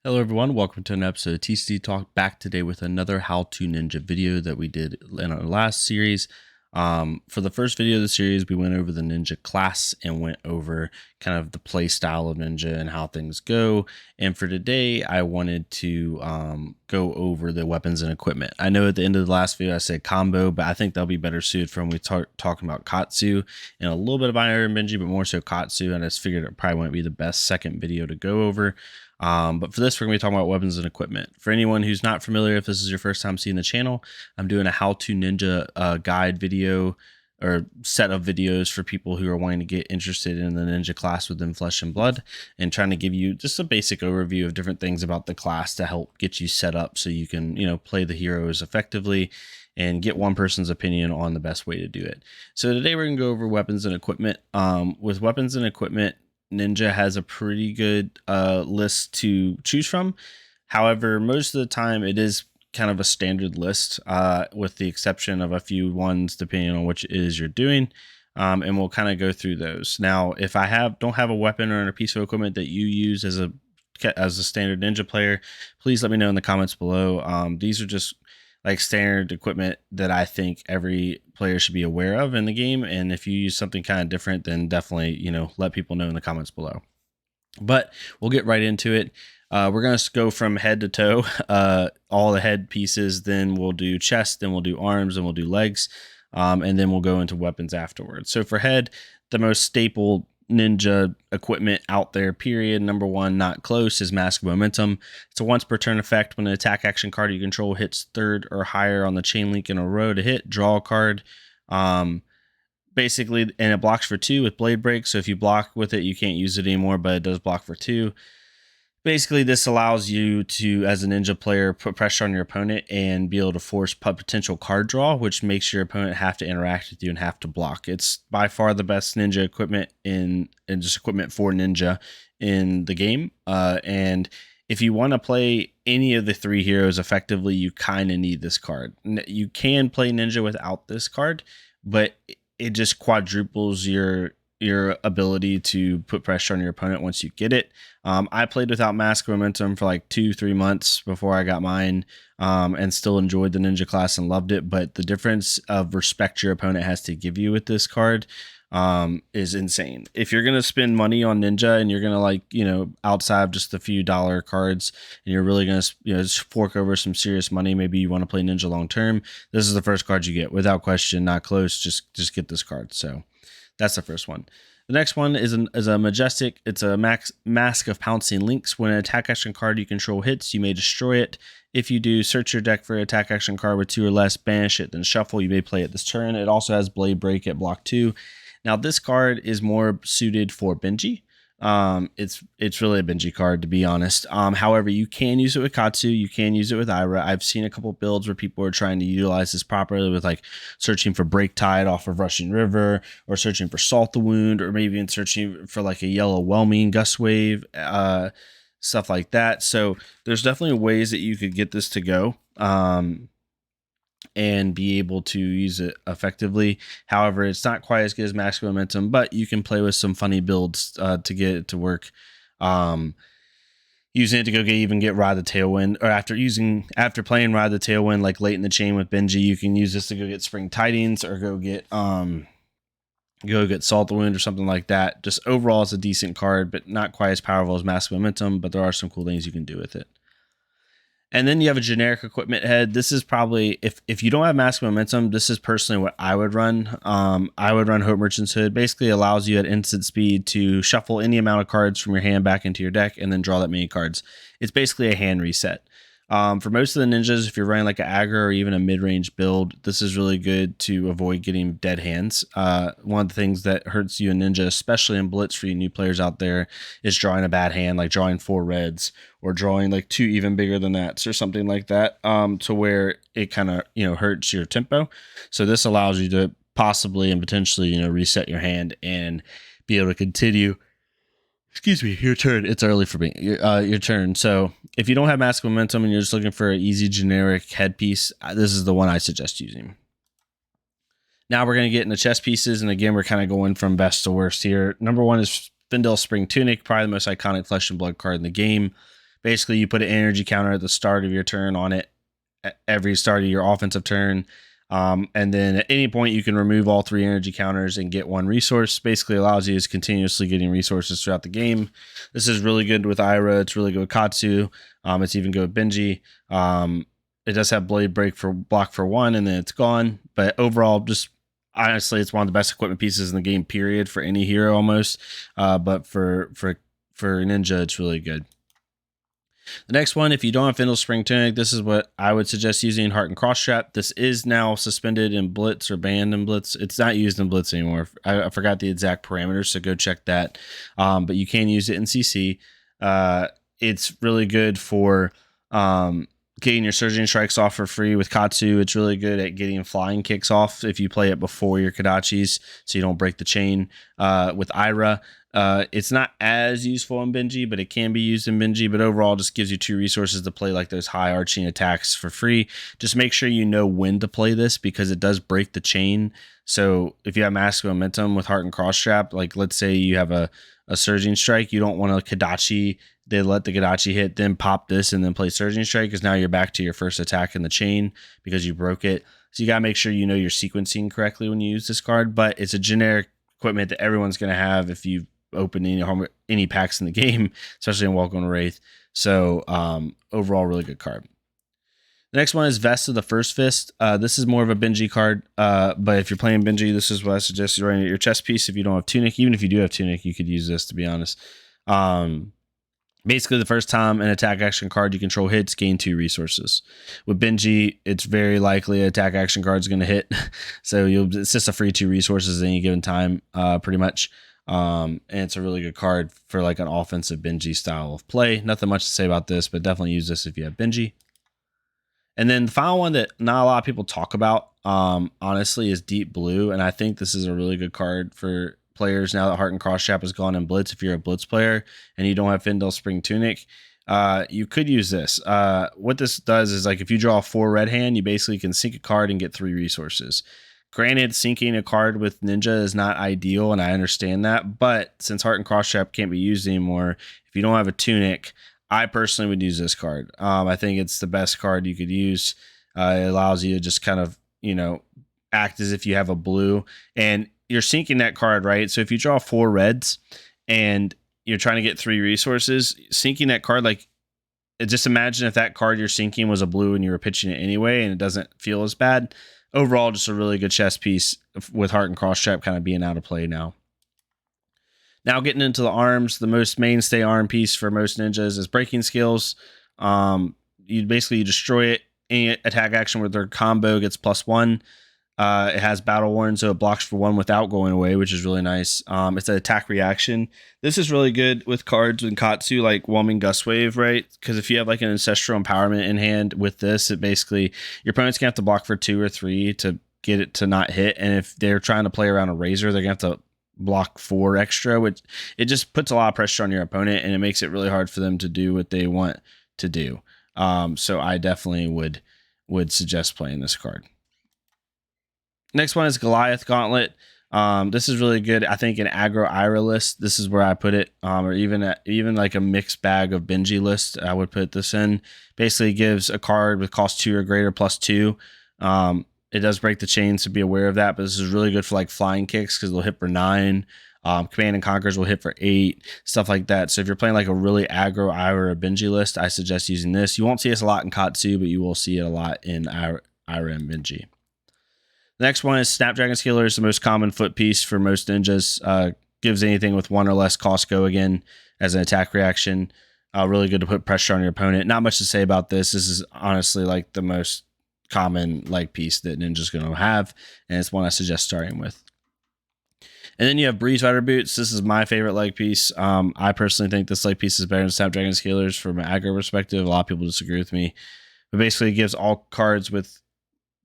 Hello everyone, welcome to an episode of TCG Talk, back today with another How to Ninja video that we did in our last series. For the first video of the series, we went over the ninja class and went over kind of the play style of ninja and how things go. And for today, I wanted to go over the weapons and equipment. I know at the end of the last video I said combo, but I think that'll be better suited for when we start talking about Katsu and a little bit of Iron Benji, but more so Katsu. And I just figured it probably wouldn't be the best second video to go over. But for this, we're going to be talking about weapons and equipment. For anyone who's not familiar, if this is your first time seeing the channel, I'm doing a how to ninja guide video or set of videos for people who are wanting to get interested in the ninja class within Flesh and Blood, and trying to give you just a basic overview of different things about the class to help get you set up so you can, play the heroes effectively and get one person's opinion on the best way to do it. So today we're going to go over weapons and equipment. With weapons and equipment, Ninja has a pretty good list to choose from. However, most of the time it is kind of a standard list, with the exception of a few ones depending on which it is you're doing. And we'll kind of go through those. Now, if I don't have a weapon or a piece of equipment that you use as a standard Ninja player, please let me know in the comments below. These are just like standard equipment that I think every player should be aware of in the game. And if you use something kind of different, then definitely, let people know in the comments below. But we'll get right into it. We're going to go from head to toe, all the head pieces, then we'll do chest, then we'll do arms, and we'll do legs. And then we'll go into weapons afterwards. So for head, the most staple ninja equipment out there, period, number one, not close, is Mask of Momentum. It's a once per turn effect. When an attack action card you control hits third or higher on the chain link in a row to hit, draw a card. Basically, and it blocks for 2 with Blade Break. So if you block with it, you can't use it anymore, but it does block for 2. Basically, this allows you to, as a ninja player, put pressure on your opponent and be able to force potential card draw, which makes your opponent have to interact with you and have to block. It's by far the best ninja equipment and just equipment for ninja in the game. And if you want to play any of the 3 heroes effectively, you kind of need this card. You can play ninja without this card, but it just quadruples your ability to put pressure on your opponent once you get it. I played without Mask of Momentum for like 2-3 months before I got mine, and still enjoyed the ninja class and loved it. But the difference of respect your opponent has to give you with this card is insane. If you're going to spend money on ninja and you're going to outside of just a few dollar cards, and you're really going to, just fork over some serious money, maybe you want to play ninja long term, this is the first card you get without question, not close. Just get this card. So that's the first one. The next one is a Majestic. It's a Mask of Pouncing Links. When an attack action card you control hits, you may destroy it. If you do, search your deck for an attack action card with 2 or less, banish it, then shuffle. You may play it this turn. It also has Blade Break at block 2. Now, this card is more suited for Benji. It's really a Benji card, to be honest. However, you can use it with Katsu, you can use it with Ira. I've seen a couple builds where people are trying to utilize this properly with like searching for Break Tide off of Rushing River, or searching for Salt the Wound, or maybe even searching for like a yellow Whelming Gust Wave, stuff like that. So there's definitely ways that you could get this to go. And be able to use it effectively. However, it's not quite as good as Mask of Momentum, but you can play with some funny builds to get it to work. Using it to get Ride the Tailwind, or after playing Ride the Tailwind like late in the chain with Benji, you can use this to go get Spring Tidings, or go get Salt the Wound or something like that. Just overall, it's a decent card, but not quite as powerful as Mask of Momentum, but there are some cool things you can do with it. And then you have a generic equipment head. This is probably, if you don't have Mask of Momentum, this is personally what I would run. I would run Hope Merchant's Hood. Basically allows you at instant speed to shuffle any amount of cards from your hand back into your deck and then draw that many cards. It's basically a hand reset. For most of the ninjas, if you're running like an aggro or even a mid-range build, this is really good to avoid getting dead hands. One of the things that hurts you in ninja, especially in blitz for you new players out there, is drawing a bad hand, like drawing 4 reds, or drawing like 2 even bigger than that, or something like that, to where it kind of hurts your tempo. So this allows you to possibly and potentially reset your hand and be able to continue. Excuse me, your turn. It's early for me. Your turn. So if you don't have Mask of Momentum and you're just looking for an easy generic headpiece, this is the one I suggest using. Now we're going to get into chess pieces, and again, we're kind of going from best to worst here. Number one is Findel Spring Tunic, probably the most iconic Flesh and Blood card in the game. Basically, you put an energy counter at the start of your turn on it at every start of your offensive turn. And then at any point, you can remove all 3 energy counters and get 1 resource. Basically allows you to continuously getting resources throughout the game. This is really good with Ira. It's really good with Katsu. It's even good with Benji. It does have Blade Break for block for 1, and then it's gone. But overall, just honestly, it's one of the best equipment pieces in the game, period, for any hero almost. But for Ninja, it's really good. The next one, if you don't have Findle Spring Tunic, this is what I would suggest using, Heart and Crosstrap. This is now suspended in Blitz or banned in Blitz. It's not used in Blitz anymore. I forgot the exact parameters, so go check that. But you can use it in CC. It's really good for getting your Surging Strikes off for free with Katsu. It's really good at getting Flying Kicks off if you play it before your Kodachis, so you don't break the chain. With Ira, it's not as useful in Benji, but it can be used in Benji. But overall, just gives you 2 resources to play like those high arching attacks for free. Just make sure you know when to play this, because it does break the chain. So if you have Mask Momentum with Heart and Crosstrap, like let's say you have a Surging Strike, you don't want a Kodachi. They let the Kodachi hit, then pop this, and then play Surging Strike, because now you're back to your first attack in the chain because you broke it. So you got to make sure you know your sequencing correctly when you use this card. But it's a generic equipment that everyone's going to have if you open any packs in the game, especially in Welcome to Wraith. So overall, really good card. The next one is Vest of the First Fist. This is more of a Benji card, but if you're playing Benji, this is what I suggest you running at your chest piece. If you don't have Tunic, even if you do have Tunic, you could use this, to be honest. Basically, the first time an attack action card you control hits, gain 2 resources. With Benji, it's very likely an attack action card is going to hit, so it's just a free 2 resources at any given time, pretty much. And it's a really good card for like an offensive Benji style of play. Nothing much to say about this, but definitely use this if you have Benji. And then the final one that not a lot of people talk about, honestly, is Deep Blue. And I think this is a really good card for players now that Heart and Crosstrap has gone in Blitz. If you're a Blitz player and you don't have Findel Spring Tunic, you could use this. What this does is, like, if you draw a 4 red hand, you basically can sink a card and get 3 resources. Granted, sinking a card with Ninja is not ideal, and I understand that, but since Heart and Crosstrap can't be used anymore, if you don't have a Tunic, I personally would use this card. I think it's the best card you could use. It allows you to just kind of, act as if you have a blue, and you're sinking that card, right? So if you draw 4 reds and you're trying to get 3 resources, sinking that card, like, just imagine if that card you're sinking was a blue and you were pitching it anyway, and it doesn't feel as bad. Overall, just a really good chess piece with Heart and Crosstrap kind of being out of play now. Now getting into the arms, the most mainstay arm piece for most ninjas is Breaking Skills. You basically destroy it. Any attack action with their combo gets +1. It has Battle Worn, so it blocks for 1 without going away, which is really nice. It's an attack reaction. This is really good with cards in Katsu, like Whelming Gust Wave, right? Because if you have like an Ancestral Empowerment in hand with this, it basically, your opponent's going to have to block for 2 or 3 to get it to not hit. And if they're trying to play around a Razor, they're going to have to block 4 extra, which it just puts a lot of pressure on your opponent, and it makes it really hard for them to do what they want to do. So I definitely would suggest playing this card. Next one is Goliath Gauntlet. This is really good. I think an aggro Ira list, this is where I put it. Or even like a mixed bag of Benji list, I would put this in. Basically gives a card with cost 2 or greater +2. It does break the chain, so be aware of that. But this is really good for like flying kicks because they'll hit for 9. Command and Conquers will hit for 8, stuff like that. So if you're playing like a really aggro Ira or Benji list, I suggest using this. You won't see this a lot in Katsu, but you will see it a lot in Ira and Benji. The next one is Snapdragon Skiller. Is the most common foot piece for most ninjas. Gives anything with 1 or less cost go again as an attack reaction. Really good to put pressure on your opponent. Not much to say about this. This is honestly like the most common leg piece that ninja's going to have, and it's one I suggest starting with. And then you have Breeze Rider Boots. This is my favorite leg piece. I personally think this leg piece is better than Snapdragon Skillers from an aggro perspective. A lot of people disagree with me, but basically it gives all cards with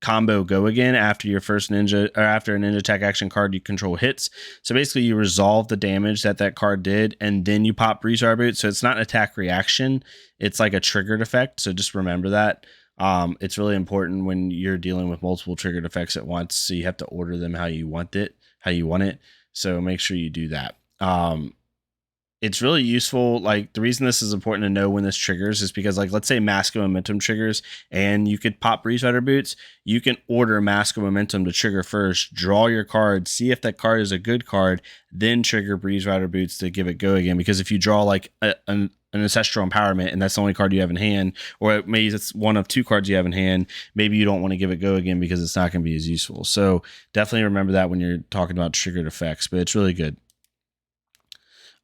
combo go again after your first ninja, or after a ninja attack action card you control hits. So basically you resolve the damage that card did, and then you pop Breeze Rider Boots. So it's not an attack reaction, it's like a triggered effect. So just remember that. It's really important when you're dealing with multiple triggered effects at once, so you have to order them how you want it. So make sure you do that. it's really useful. Like, the reason this is important to know when this triggers is because, like, let's say Mask of Momentum triggers and you could pop Breeze Rider Boots. You can order Mask of Momentum to trigger first, draw your card, see if that card is a good card, then trigger Breeze Rider Boots to give it go again. Because if you draw like an Ancestral Empowerment and that's the only card you have in hand, or maybe it's one of 2 cards you have in hand, maybe you don't want to give it go again because it's not going to be as useful. So definitely remember that when you're talking about triggered effects, but it's really good.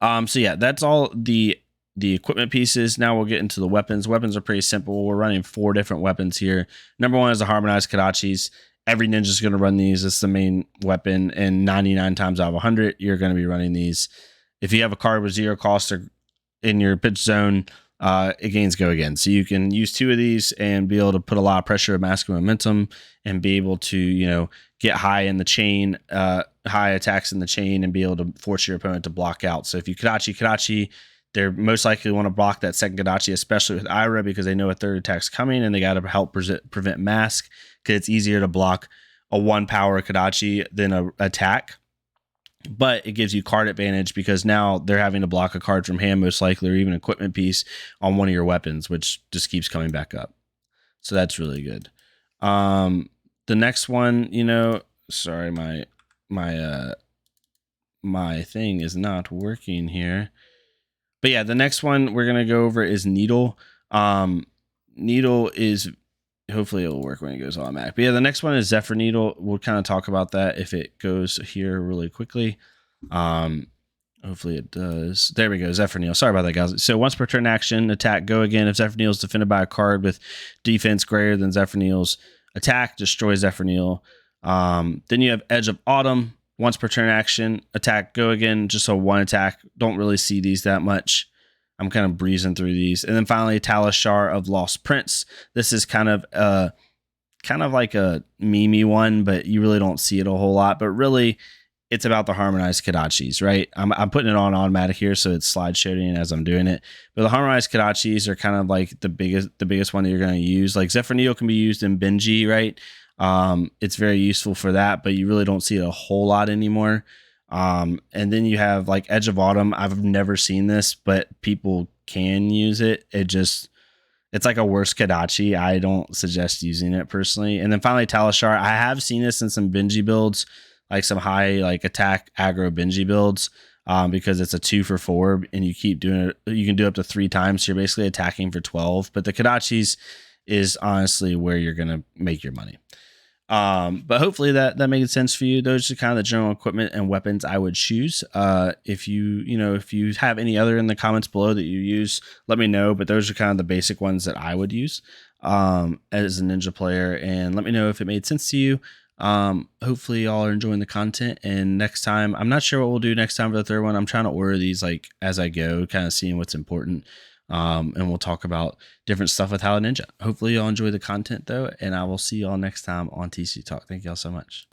So yeah, that's all the equipment pieces. Now we'll get into the weapons. Weapons are pretty simple. We're running 4 different weapons here. Number 1 is the Harmonized Kodachis. Every ninja is going to run these. It's the main weapon, and 99 times out of 100, you're going to be running these. If you have a card with 0 cost or in your pitch zone, it gains go again. So you can use 2 of these and be able to put a lot of pressure of Mask of Momentum and be able to, you know, get high in the chain, high attacks in the chain, and be able to force your opponent to block out. So if you Kodachi, they're most likely want to block that second Kodachi, especially with Ira, because they know a third attack's coming and they got to help prevent Mask, because it's easier to block a 1 power Kodachi than a attack. But it gives you card advantage because now they're having to block a card from hand, most likely, or even equipment piece on one of your weapons, which just keeps coming back up. So that's really good. The next one, you know, sorry, my thing is not working here. But yeah, the next one we're gonna go over is Needle. Needle is, hopefully it'll work when it goes automatic. But yeah, the next one is Zephyr Needle. We'll kind of talk about that if it goes here really quickly. Hopefully it does. There we go, Zephyr Needle. Sorry about that, guys. So once per turn action, attack, go again. If Zephyr Needle is defended by a card with defense greater than Zephyr Needle's attack, destroy Zephyr Needle. Then you have Edge of Autumn. Once per turn action, attack, go again. Just a 1 attack. Don't really see these that much. I'm kind of breezing through these. And then finally, Talishar of Lost Prince. This is kind of like a meme-y one, but you really don't see it a whole lot. But really, it's about the Harmonized Kodachis, right? I'm putting it on automatic here, so it's slideshowing as I'm doing it. But the Harmonized Kodachis are kind of like the biggest one that you're going to use. Like Zephyr Needle can be used in Benji, right? It's very useful for that, but you really don't see it a whole lot anymore. And then you have like Edge of Autumn. I've never seen this, but people can use it. It's like a worse Kodachi. I don't suggest using it personally. And then finally, Talishar. I have seen this in some Benji builds, like some high like attack aggro Benji builds, because it's a 2 for 4 and you keep doing it. You can do up to 3 times. So you're basically attacking for 12. But the Kodachis is honestly where you're gonna make your money. But hopefully that made sense for you. Those are kind of the general equipment and weapons I would choose. If you have any other in the comments below that you use, let me know. But those are kind of the basic ones that I would use as a ninja player. And let me know if it made sense to you. Hopefully y'all are enjoying the content. And next time, I'm not sure what we'll do next time for the third one. I'm trying to order these like as I go, kind of seeing what's important. And we'll talk about different stuff with How to Ninja. Hopefully y'all enjoy the content though, and I will see y'all next time on TCG Talk. Thank y'all so much.